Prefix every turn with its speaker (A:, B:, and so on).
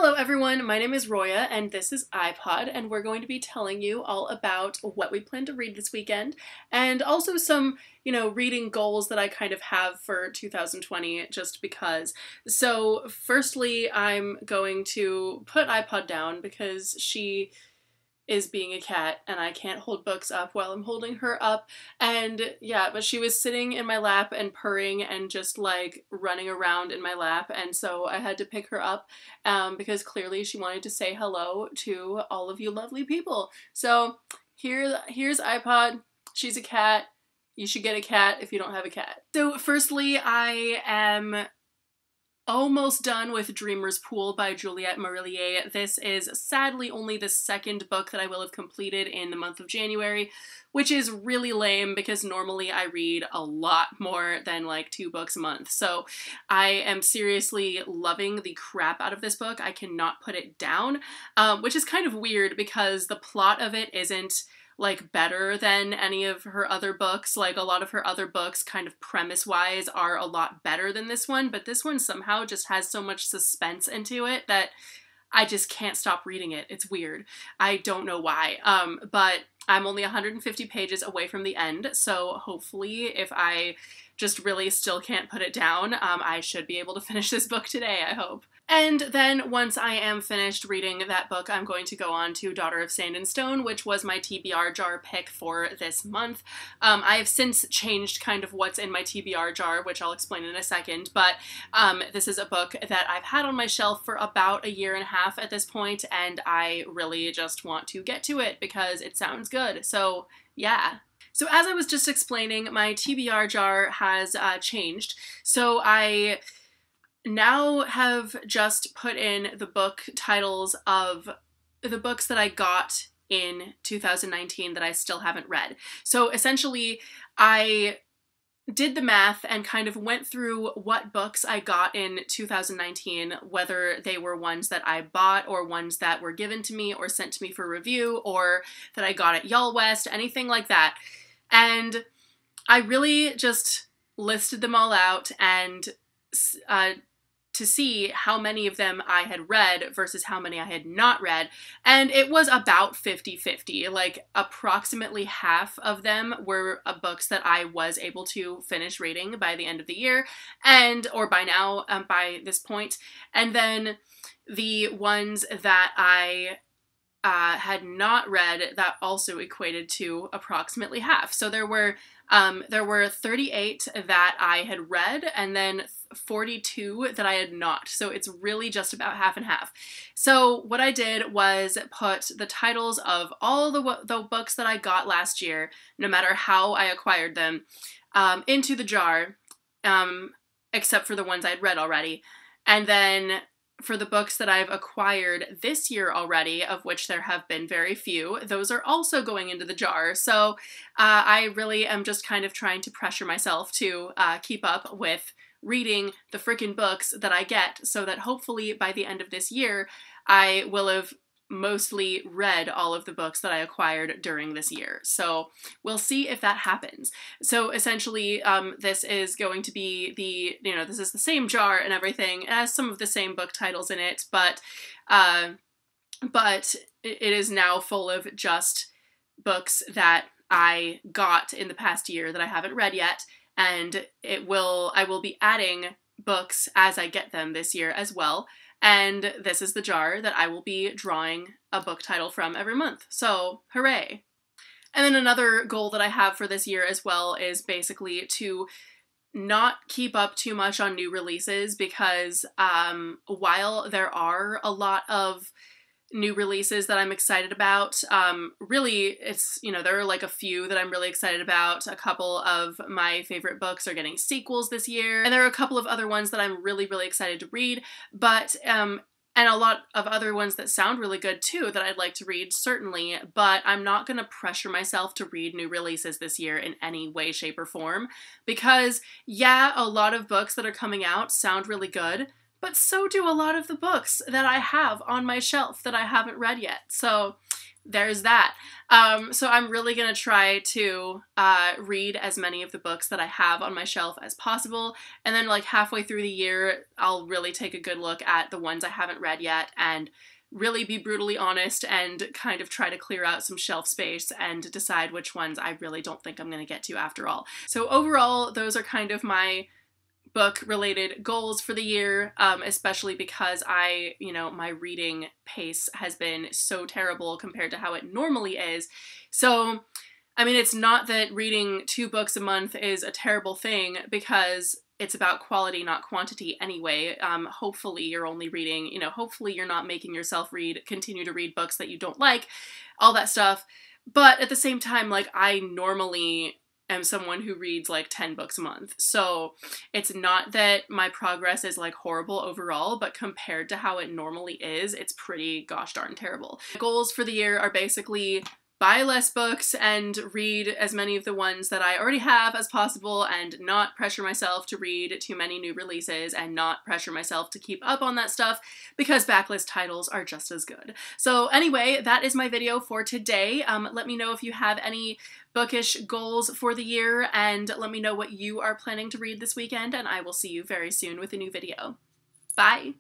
A: Hello everyone, my name is Roya and this is iPod, and we're going to be telling you all about what we plan to read this weekend and also some, reading goals that I kind of have for 2020 just because. So firstly, I'm going to put iPod down because she is being a cat and I can't hold books up while I'm holding her up. And yeah, but she was sitting in my lap and purring and just like running around in my lap, and so I had to pick her up because clearly she wanted to say hello to all of you lovely people. So here's iPod. She's a cat. You should get a cat if you don't have a cat. So firstly, I am almost done with Dreamer's Pool by Juliette Marillier. This is sadly only the second book that I will have completed in the month of January, which is really lame because normally I read a lot more than like 2 books a month. So I am seriously loving the crap out of this book. I cannot put it down, which is kind of weird because the plot of it isn't like better than any of her other books. Like a lot of her other books kind of premise-wise are a lot better than this one, but this one somehow just has so much suspense into it that I just can't stop reading it. It's weird. I don't know why. But I'm only 150 pages away from the end, so hopefully if I just really still can't put it down, I should be able to finish this book today, I hope. And then once I am finished reading that book, I'm going to go on to Daughter of Sand and Stone, which was my TBR jar pick for this month. I have since changed kind of what's in my TBR jar, which I'll explain in a second, but this is a book that I've had on my shelf for about 1.5 years at this point, and I really just want to get to it because it sounds good. So yeah. So as I was just explaining, my TBR jar has changed. So I now have just put in the book titles of the books that I got in 2019 that I still haven't read. So essentially, I did the math and kind of went through what books I got in 2019, whether they were ones that I bought or ones that were given to me or sent to me for review or that I got at Y'all West, anything like that. And I really just listed them all out and to see how many of them I had read versus how many I had not read, and it was about 50-50. Like approximately half of them were books that I was able to finish reading by the end of the year, or by now, by this point, and then the ones that I had not read, that also equated to approximately half. So there were 38 that I had read and then 42 that I had not. So it's really just about half and half. So what I did was put the titles of all the books that I got last year, no matter how I acquired them, into the jar, except for the ones I'd read already. And then for the books that I've acquired this year already, of which there have been very few, those are also going into the jar. So I really am just kind of trying to pressure myself to keep up with reading the freaking books that I get so that hopefully by the end of this year, I will have mostly read all of the books that I acquired during this year. So we'll see if that happens. So essentially, this is going to be this is the same jar and everything. It has some of the same book titles in it, but it is now full of just books that I got in the past year that I haven't read yet, and I will be adding books as I get them this year as well. And this is the jar that I will be drawing a book title from every month. So, hooray! And then another goal that I have for this year as well is basically to not keep up too much on new releases because while there are a lot of new releases that I'm excited about, really it's, there are like a few that I'm really excited about. A couple of my favorite books are getting sequels this year, and there are a couple of other ones that I'm really, really excited to read, but and a lot of other ones that sound really good too that I'd like to read, certainly, but I'm not going to pressure myself to read new releases this year in any way, shape, or form, because yeah, a lot of books that are coming out sound really good, but so do a lot of the books that I have on my shelf that I haven't read yet. So there's that. So I'm really gonna try to read as many of the books that I have on my shelf as possible, and then like halfway through the year, I'll really take a good look at the ones I haven't read yet and really be brutally honest and kind of try to clear out some shelf space and decide which ones I really don't think I'm gonna get to after all. So overall, those are kind of my book-related goals for the year, especially because my reading pace has been so terrible compared to how it normally is. So, I mean, it's not that reading 2 books a month is a terrible thing because it's about quality, not quantity anyway. Hopefully you're only reading, hopefully you're not making yourself continue to read books that you don't like, all that stuff. But at the same time, like, I normally am someone who reads like 10 books a month. So it's not that my progress is like horrible overall, but compared to how it normally is, it's pretty gosh darn terrible. My goals for the year are basically buy less books and read as many of the ones that I already have as possible and not pressure myself to read too many new releases and not pressure myself to keep up on that stuff because backlist titles are just as good. So anyway, that is my video for today. Let me know if you have any bookish goals for the year and let me know what you are planning to read this weekend, and I will see you very soon with a new video. Bye!